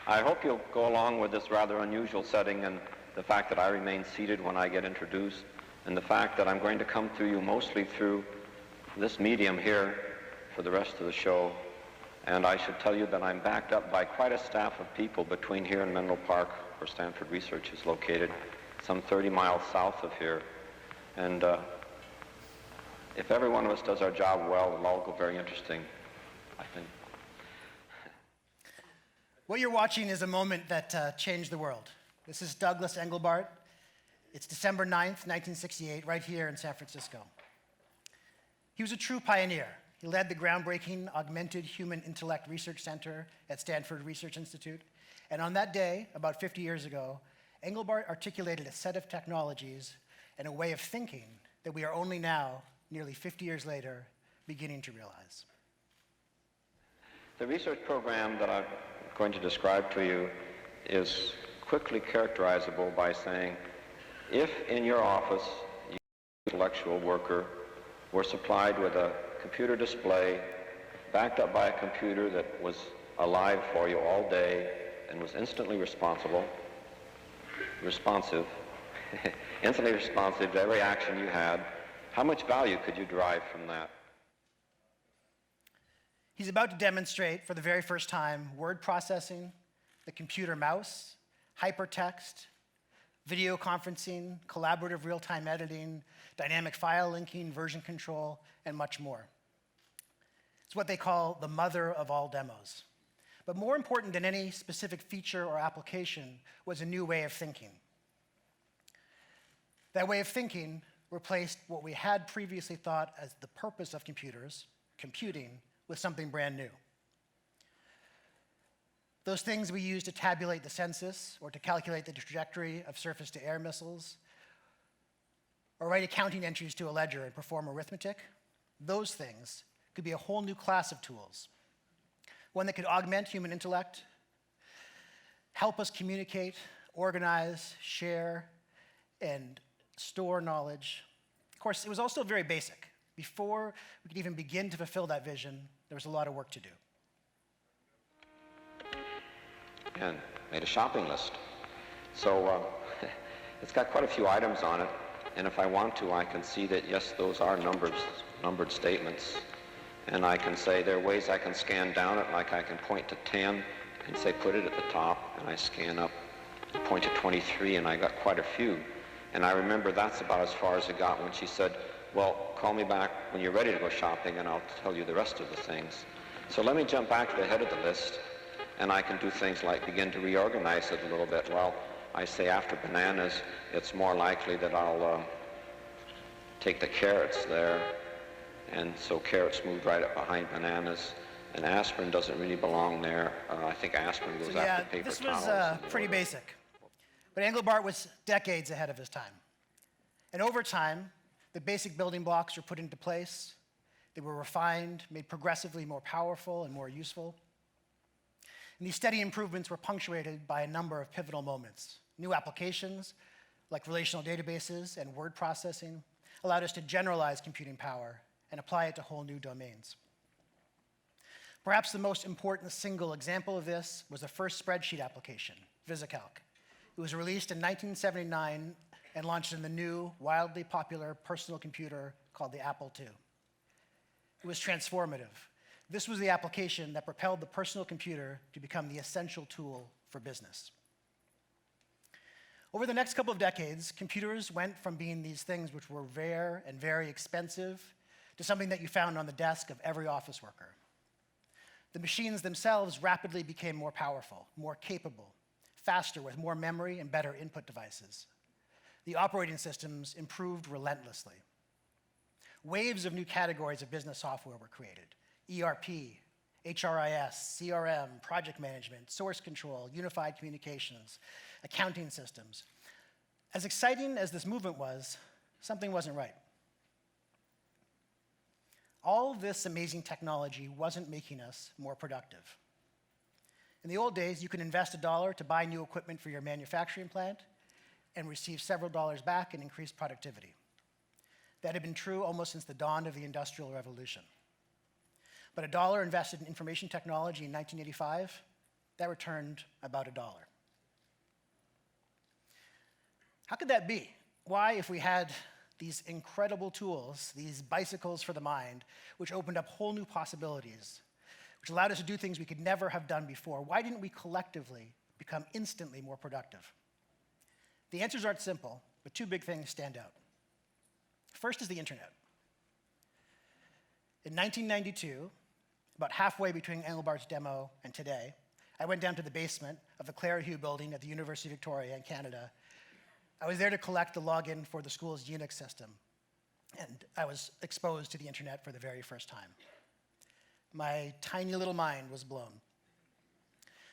I hope you'll go along with this rather unusual setting and the fact that I remain seated when I get introduced, and the fact that I'm going to come to you mostly through this medium here for the rest of the show. And I should tell you that I'm backed up by quite a staff of people between here and Menlo Park, where Stanford Research is located, some 30 miles south of here. And if every one of us does our job well, it'll all go very interesting, I think. What you're watching is a moment that changed the world. This is Douglas Engelbart. It's December 9th, 1968, right here in San Francisco. He was a true pioneer. He led the groundbreaking Augmented Human Intellect Research Center at Stanford Research Institute. And on that day, about 50 years ago, Engelbart articulated a set of technologies and a way of thinking that we are only now, nearly 50 years later, beginning to realize. The research program that I'm going to describe to you is quickly characterizable by saying, if in your office, you, intellectual worker, were supplied with a computer display backed up by a computer that was alive for you all day and was instantly responsive, instantly responsive to every action you had, how much value could you derive from that? He's about to demonstrate for the very first time word processing, the computer mouse, hypertext, video conferencing, collaborative real-time editing, dynamic file linking, version control, and much more. It's what they call the mother of all demos. But more important than any specific feature or application was a new way of thinking. That way of thinking replaced what we had previously thought as the purpose of computers, computing, with something brand new. Those things we use to tabulate the census or to calculate the trajectory of surface-to-air missiles or write accounting entries to a ledger and perform arithmetic, those things could be a whole new class of tools. One that could augment human intellect, help us communicate, organize, share, and store knowledge. Of course, it was also very basic. Before we could even begin to fulfill that vision, there was a lot of work to do. And made a shopping list. So it's got quite a few items on it, and if I want to, I can see that, yes, those are numbered statements. And I can say there are ways I can scan down it, like I can point to 10 and say put it at the top, and I scan up and point to 23, and I got quite a few. And I remember that's about as far as it got when she said, well, call me back when you're ready to go shopping, and I'll tell you the rest of the things. So let me jump back to the head of the list, and I can do things like begin to reorganize it a little bit. Well, I say after bananas, it's more likely that I'll take the carrots there, and so carrots moved right up behind bananas, and aspirin doesn't really belong there. I think aspirin goes after paper towels. This was pretty basic, but Engelbart was decades ahead of his time. And over time, the basic building blocks were put into place. They were refined, made progressively more powerful and more useful. And these steady improvements were punctuated by a number of pivotal moments. New applications, like relational databases and word processing, allowed us to generalize computing power and apply it to whole new domains. Perhaps the most important single example of this was the first spreadsheet application, VisiCalc. It was released in 1979 and launched in the new, wildly popular personal computer called the Apple II. It was transformative. This was the application that propelled the personal computer to become the essential tool for business. Over the next couple of decades, computers went from being these things which were rare and very expensive to something that you found on the desk of every office worker. The machines themselves rapidly became more powerful, more capable, faster with more memory and better input devices. The operating systems improved relentlessly. Waves of new categories of business software were created: ERP, HRIS, CRM, project management, source control, unified communications, accounting systems. As exciting as this movement was, something wasn't right. All this amazing technology wasn't making us more productive. In the old days, you could invest $1 to buy new equipment for your manufacturing plant and receive several dollars back in increased productivity. That had been true almost since the dawn of the Industrial Revolution. But $1 invested in information technology in 1985 That returned about $1. How could that be? Why, if we had these incredible tools, these bicycles for the mind, which opened up whole new possibilities, which allowed us to do things we could never have done before, why didn't we collectively become instantly more productive? The answers aren't simple, but two big things stand out. First is the internet. In 1992, about halfway between Engelbart's demo and today, I went down to the basement of the Clare Hugh building at the University of Victoria in Canada. I was there to collect the login for the school's Unix system, and I was exposed to the internet for the very first time. My tiny little mind was blown.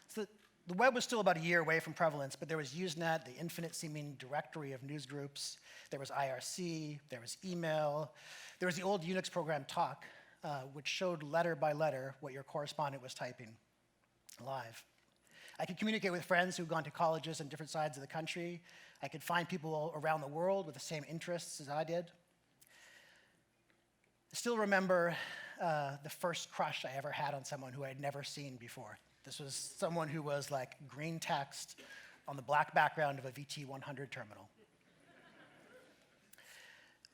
So the web was still about a year away from prevalence, but there was Usenet, the infinite-seeming directory of news groups. There was IRC, there was email. There was the old Unix program Talk, which showed letter by letter what your correspondent was typing live. I could communicate with friends who'd gone to colleges on different sides of the country. I could find people around the world with the same interests as I did. I still remember the first crush I ever had on someone who I had never seen before. This was someone who was like green text on the black background of a VT100 terminal.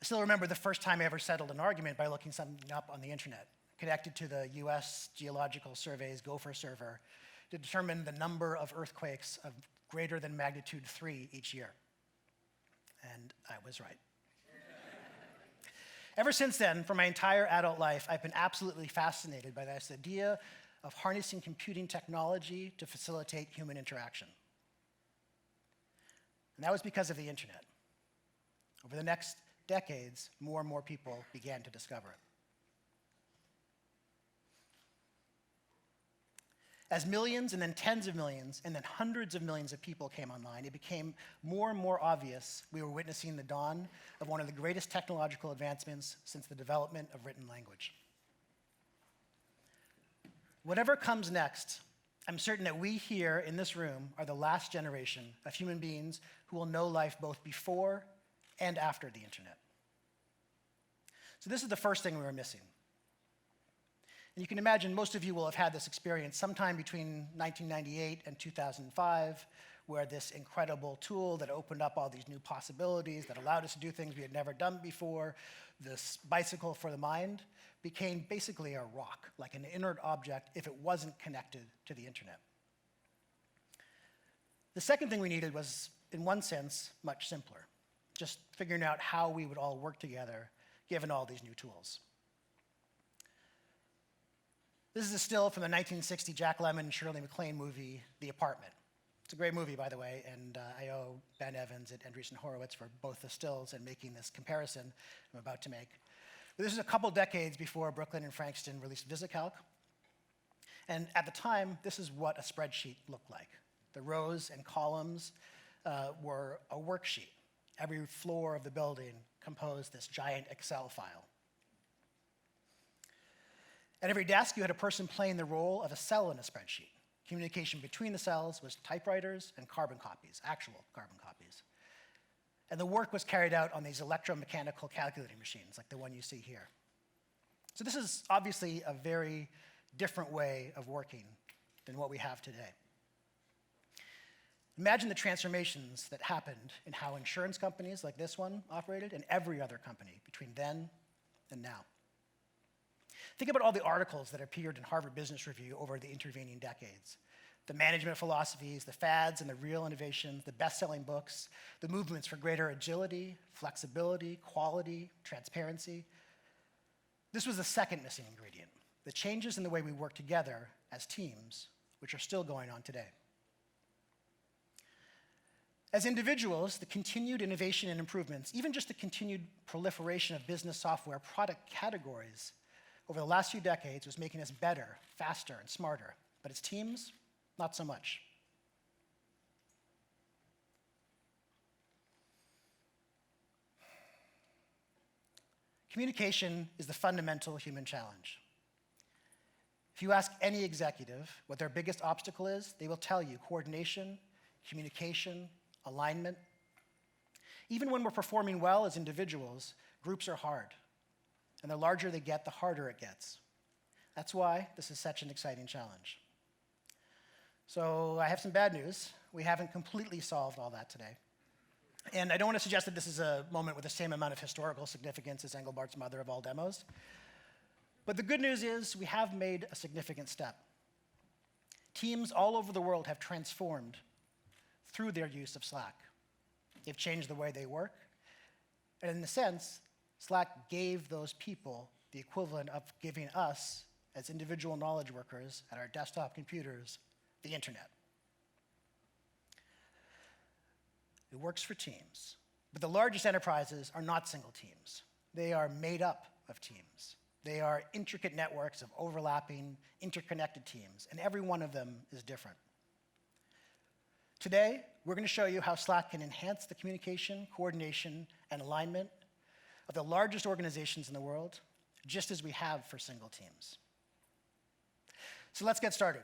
I still remember the first time I ever settled an argument by looking something up on the internet, connected to the US Geological Survey's Gopher server to determine the number of earthquakes of greater than magnitude 3 each year. And I was right. Ever since then, for my entire adult life, I've been absolutely fascinated by this idea of harnessing computing technology to facilitate human interaction. And that was because of the internet. Over the next decades, more and more people began to discover it. As millions and then tens of millions and then hundreds of millions of people came online, it became more and more obvious we were witnessing the dawn of one of the greatest technological advancements since the development of written language. Whatever comes next, I'm certain that we here in this room are the last generation of human beings who will know life both before and after the internet. So this is the first thing we were missing. And you can imagine most of you will have had this experience sometime between 1998 and 2005, where this incredible tool that opened up all these new possibilities, that allowed us to do things we had never done before, this bicycle for the mind, became basically a rock, like an inert object if it wasn't connected to the internet. The second thing we needed was, in one sense, much simpler, just figuring out how we would all work together given all these new tools. This is a still from the 1960 Jack Lemmon and Shirley MacLaine movie, The Apartment. It's a great movie, by the way, and I owe Ben Evans and Andreessen Horowitz for both the stills and making this comparison I'm about to make. But this is a couple decades before Brooklyn and Frankston released VisiCalc. And at the time, this is what a spreadsheet looked like. The rows and columns were a worksheet. Every floor of the building composed this giant Excel file. At every desk, you had a person playing the role of a cell in a spreadsheet. Communication between the cells was typewriters and carbon copies, actual carbon copies. And the work was carried out on these electromechanical calculating machines, like the one you see here. So this is obviously a very different way of working than what we have today. Imagine the transformations that happened in how insurance companies like this one operated and every other company between then and now. Think about all the articles that appeared in Harvard Business Review over the intervening decades. The management philosophies, the fads and the real innovations, the best-selling books, the movements for greater agility, flexibility, quality, transparency. This was the second missing ingredient, the changes in the way we work together as teams, which are still going on today. As individuals, the continued innovation and improvements, even just the continued proliferation of business software product categories over the last few decades was making us better, faster, and smarter. But as teams, not so much. Communication is the fundamental human challenge. If you ask any executive what their biggest obstacle is, they will tell you coordination, communication, alignment. Even when we're performing well as individuals, groups are hard. And the larger they get, the harder it gets. That's why this is such an exciting challenge. So I have some bad news. We haven't completely solved all that today. And I don't want to suggest that this is a moment with the same amount of historical significance as Engelbart's mother of all demos. But the good news is we have made a significant step. Teams all over the world have transformed through their use of Slack. They've changed the way they work. And in a sense, Slack gave those people the equivalent of giving us, as individual knowledge workers at our desktop computers, the internet. It works for teams. But the largest enterprises are not single teams. They are made up of teams. They are intricate networks of overlapping, interconnected teams, and every one of them is different. Today, we're going to show you how Slack can enhance the communication, coordination, and alignment of the largest organizations in the world, just as we have for single teams. So let's get started.